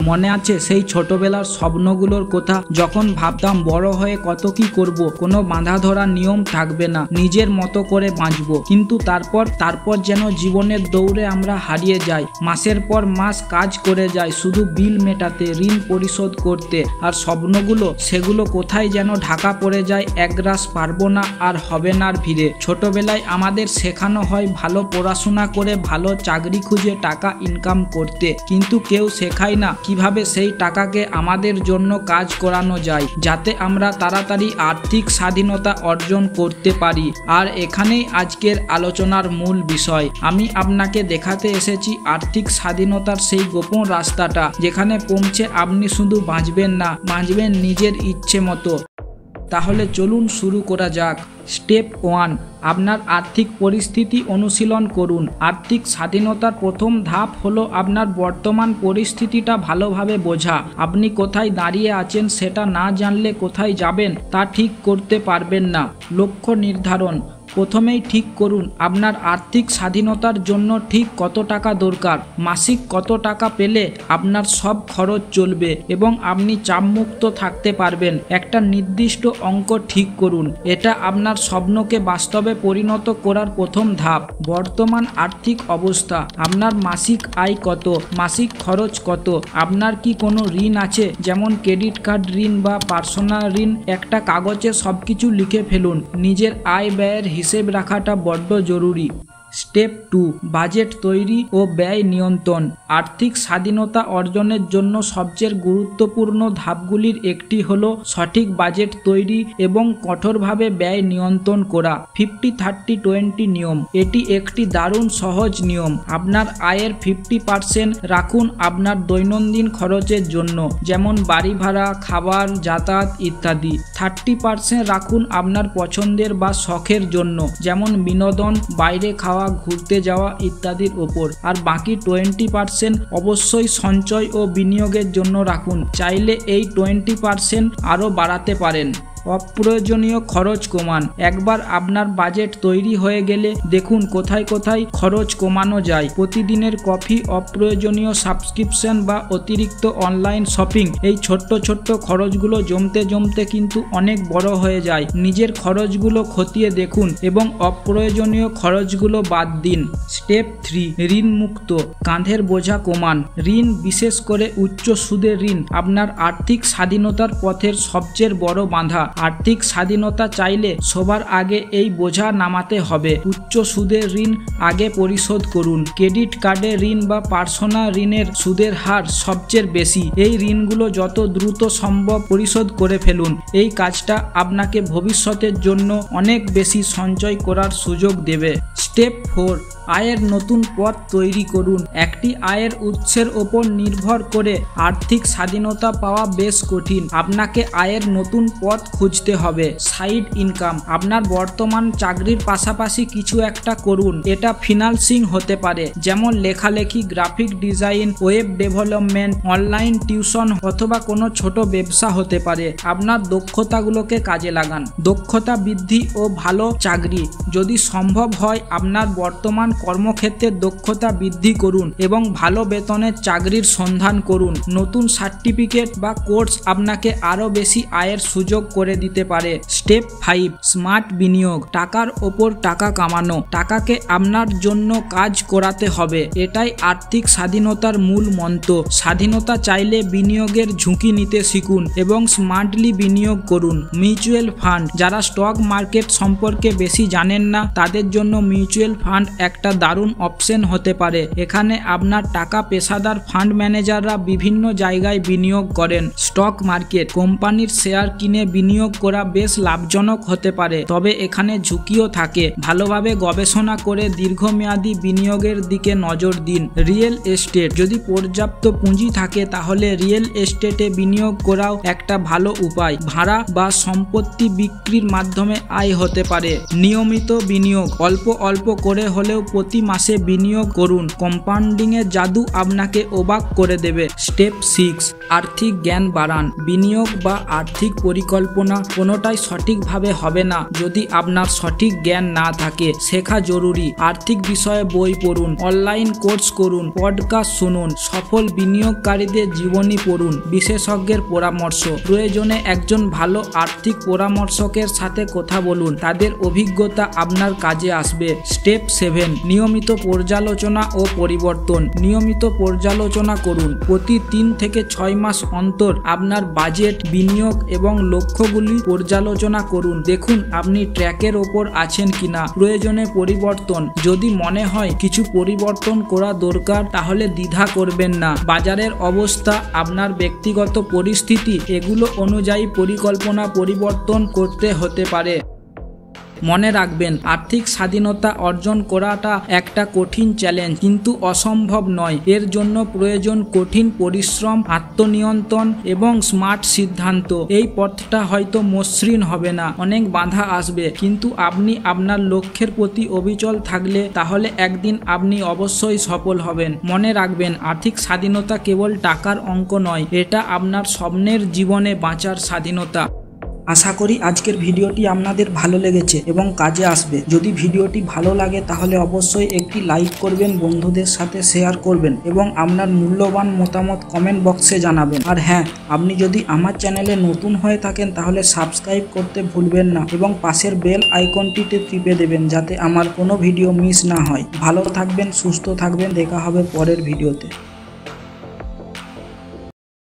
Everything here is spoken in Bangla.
মনে আছে সেই ছোটবেলার স্বপ্নগুলোর কথা, যখন ভাবতাম বড় হয়ে কত কি করব, কোনো বাঁধা ধরা নিয়ম থাকবে না, নিজের মতো করে বাঁচব। কিন্তু তারপর যেন জীবনের দৌড়ে আমরা হারিয়ে যাই। মাসের পর মাস কাজ করে যাই শুধু বিল মেটাতে, ঋণ পরিশোধ করতে, আর স্বপ্নগুলো সেগুলো কোথায় যেন ঢাকা পড়ে যায় একগ্রাস পারবো না আর হবে না আর ভিড়ে। ছোটবেলায় আমাদের শেখানো হয় ভালো পড়াশোনা করে ভালো চাকরি খুঁজে টাকা ইনকাম করতে, কিন্তু কেউ শেখায় না কিভাবে সেই টাকাকে আমাদের জন্য কাজ করানো যায়, যাতে আমরা তাড়াতাড়ি আর্থিক স্বাধীনতা অর্জন করতে পারি। আর এখানেই আজকের আলোচনার মূল বিষয়। আমি আপনাকে দেখাতে এসেছি আর্থিক স্বাধীনতার সেই গোপন রাস্তাটা, যেখানে পৌঁছে আপনি শুধু বাঁচবেন না, বাঁচবেন নিজের ইচ্ছে মতো। তাহলে চলুন শুরু করা যাক। স্টেপ 1, আপনার আর্থিক পরিস্থিতি অনুশীলন করুন। আর্থিক স্বাধীনতার প্রথম ধাপ হলো আপনার বর্তমান পরিস্থিতিটা ভালোভাবে বোঝা। আপনি কোথায় দাঁড়িয়ে আছেন সেটা না জানলে কোথায় যাবেন তা ঠিক করতে পারবেন না। লক্ষ্য নির্ধারণ। প্রথমেই ঠিক করুন আপনার আর্থিক স্বাধীনতার জন্য ঠিক কত টাকা দরকার। মাসিক কত টাকা পেলে আপনার সব খরচ চলবে এবং আপনি চাপমুক্ত থাকতে পারবেন। একটা নির্দিষ্ট অঙ্ক ঠিক করুন। এটা আপনার স্বপ্নকে বাস্তবে পরিণত করার প্রথম ধাপ। বর্তমান আর্থিক অবস্থা। আপনার মাসিক আয় কত, মাসিক খরচ কত, আপনার কি কোনো ঋণ আছে, যেমন ক্রেডিট কার্ড ঋণ বা পার্সোনাল ঋণ। একটা কাগজে সবকিছু লিখে ফেলুন। নিজের আয় ব্যয়ের হিসেব রাখাটা বড্ড জরুরি। স্টেপ 2, বাজেট তৈরি ও ব্যয় নিয়ন্ত্রণ। আর্থিক স্বাধীনতা অর্জনের জন্য সবচেয়ে গুরুত্বপূর্ণ ধাপগুলির একটি হলো সঠিক বাজেট তৈরি এবং কঠোরভাবে ব্যয় নিয়ন্ত্রণ করা। 50-30-20 নিয়ম। এটি একটি দারুণ সহজ নিয়ম। আপনার আয়ের 50% রাখুন আপনার দৈনন্দিন খরচের জন্য, যেমন বাড়ি ভাড়া, খাবার, যাতায়াত ইত্যাদি। 30% রাখুন আপনার পছন্দের বা শখের জন্য, যেমন বিনোদন, বাইরে খাওয়া, ঘুরতে যাওয়া ইত্যাদির ওপর। আর বাকি 20% অবশ্যই সঞ্চয় ও বিনিয়োগের জন্য রাখুন। চাইলে এই 20% আরও বাড়াতে পারেন। অপ্রয়োজনীয় খরচ কমান। একবার আপনার বাজেট তৈরি হয়ে গেলে দেখুন কোথায় কোথায় খরচ কমানো যায়। প্রতিদিনের কফি, অপ্রয়োজনীয় সাবস্ক্রিপশন বা অতিরিক্ত অনলাইন শপিং, এই ছোট্ট ছোট্ট খরচগুলো জমতে জমতে কিন্তু অনেক বড় হয়ে যায়। নিজের খরচগুলো খতিয়ে দেখুন এবং অপ্রয়োজনীয় খরচগুলো বাদ দিন। স্টেপ 3, ঋণ মুক্ত। কাঁধের বোঝা কমান। ঋণ, বিশেষ করে উচ্চ সুদের ঋণ, আপনার আর্থিক স্বাধীনতার পথের সবচেয়ে বড় বাধা। আর্থিক স্বাধীনতা চাইলে সবার আগে এই বোঝা নামাতে হবে। উচ্চ সুদের ঋণ আগে পরিশোধ করুন। ক্রেডিট কার্ডের ঋণ বা পার্সোনাল ঋণের সুদের হার সবচেয়ে বেশি। এই ঋণগুলো যত দ্রুত সম্ভব পরিশোধ করে ফেলুন। এই কাজটা আপনাকে ভবিষ্যতের জন্য অনেক বেশি সঞ্চয় করার সুযোগ দেবে। স্টেপ 4, আয়ের নতুন পথ তৈরি করুন। একটি আয়ের উৎসের ওপর নির্ভর করে আর্থিক স্বাধীনতা পাওয়া বেশ কঠিন। আপনাকে আয়ের নতুন পথ খুঁজতে হবে। Side income. আপনার বর্তমান চাকরির পাশাপাশি কিছু একটা করুন। এটা ফিন্যান্সিং হতে পারে, যেমন লেখালেখি, graphic design, web development, online tuition অথবা কোনো ছোট ব্যবসা হতে পারে। আপনার দক্ষতাগুলোকে কাজে লাগান। দক্ষতা বৃদ্ধি ও ভালো চাকরি। যদি সম্ভব হয় আপনার বর্তমান কর্মক্ষেত্রে দক্ষতা বৃদ্ধি করুন এবং ভালো বেতনের চাকরির সন্ধান করুন। নতুন সার্টিফিকেট বা কোর্স আপনাকে আরও বেশি আয়ের সুযোগ করে দিতে পারে। স্টেপ 5, স্মার্ট বিনিয়োগ। টাকার ওপর টাকা কামানো। টাকাকে আপনার জন্য কাজ করাতে হবে। এটাই আর্থিক স্বাধীনতার মূল মন্ত্র। স্বাধীনতা চাইলে বিনিয়োগের ঝুঁকি নিতে শিখুন এবং স্মার্টলি বিনিয়োগ করুন। Mutual fund. যারা স্টক মার্কেট সম্পর্কে বেশি জানেন না তাদের জন্য মিউচুয়াল ফান্ড একটা দারুণ অপশন হতে পারে। এখানে আপনার টাকা পেশাদার ফান্ড ম্যানেজাররা বিভিন্ন জায়গায় বিনিয়োগ করেন। Stock market. কোম্পানির শেয়ার কিনে বিনিয়োগ করা বেশ লাভজনক হতে পারে, তবে এখানে ঝুঁকিও থাকে। ভালোভাবে গবেষণা করে দীর্ঘমেয়াদী বিনিয়োগের দিকে নজর দিন। Real estate. যদি পর্যাপ্ত পুঁজি থাকে তাহলে রিয়েল এস্টেটে বিনিয়োগ করাও একটা ভালো উপায়। ভাড়া বা সম্পত্তি বিক্রির মাধ্যমে আয় হতে পারে। নিয়মিত বিনিয়োগ। অল্প অল্প করে হলেও প্রতি মাসে বিনিয়োগ করুন। কম্পাউন্ডিং এর জাদু আপনাকে অবাক করে দেবে। স্টেপ 6, আর্থিক জ্ঞান বাড়ান। বিনিয়োগ বা আর্থিক পরিকল্পনা কোনোটাই সঠিকভাবে হবে না যদি আপনার সঠিক জ্ঞান না থাকে। শেখা জরুরি। আর্থিক বিষয়ে বই পড়ুন, অনলাইন কোর্স করুন, পডকাস্ট শুনুন, সফল বিনিয়োগকারীদের জীবনী পড়ুন, বিশেষজ্ঞের পরামর্শ। প্রয়োজনে একজন ভালো আর্থিক পরামর্শকের সাথে কথা বলুন, তাদের অভিজ্ঞতা আপনার কাজে আসবে। স্টেপ 7, নিয়মিত পর্যালোচনা ও পরিবর্তন। নিয়মিত পর্যালোচনা করুন। প্রতি 3 থেকে 6 মাস অন্তর আপনার বাজেট, বিনিয়োগ এবং লক্ষ্যগুলি পর্যালোচনা করুন। দেখুন আপনি ট্র্যাকের ওপর আছেন কিনা। প্রয়োজনে পরিবর্তন। যদি মনে হয় কিছু পরিবর্তন করা দরকার তাহলে দ্বিধা করবেন না। বাজারের অবস্থা, আপনার ব্যক্তিগত পরিস্থিতি এগুলো অনুযায়ী পরিকল্পনা পরিবর্তন করতে হতে পারে। মনে রাখবেন, আর্থিক স্বাধীনতা অর্জন করাটা একটা কঠিন চ্যালেঞ্জ, কিন্তু অসম্ভব নয়। এর জন্য প্রয়োজন কঠিন পরিশ্রম, আত্মনিয়ন্ত্রণ এবং স্মার্ট সিদ্ধান্ত। এই পথটা হয়তো মসৃণ হবে না, অনেক বাধা আসবে, কিন্তু আপনি আপনার লক্ষ্যের প্রতি অবিচল থাকলে তাহলে একদিন আপনি অবশ্যই সফল হবেন। মনে রাখবেন, আর্থিক স্বাধীনতা কেবল টাকার অঙ্ক নয়, এটা আপনার স্বপ্নের জীবনে বাঁচার স্বাধীনতা। আশা করি আজকের ভিডিওটি আপনাদের ভালো লেগেছে এবং কাজে আসবে। যদি ভিডিওটি ভালো লাগে তাহলে অবশ্যই একটি লাইক করবেন, বন্ধুদের সাথে শেয়ার করবেন এবং আপনার মূল্যবান মতামত কমেন্ট বক্সে জানাবেন। আর হ্যাঁ, আপনি যদি আমার চ্যানেলে নতুন হয়ে থাকেন তাহলে সাবস্ক্রাইব করতে ভুলবেন না এবং পাশের বেল আইকনটিতে টিপে দেবেন যাতে আমার কোনো ভিডিও মিস না হয়। ভালো থাকবেন, সুস্থ থাকবেন, দেখা হবে পরের ভিডিওতে।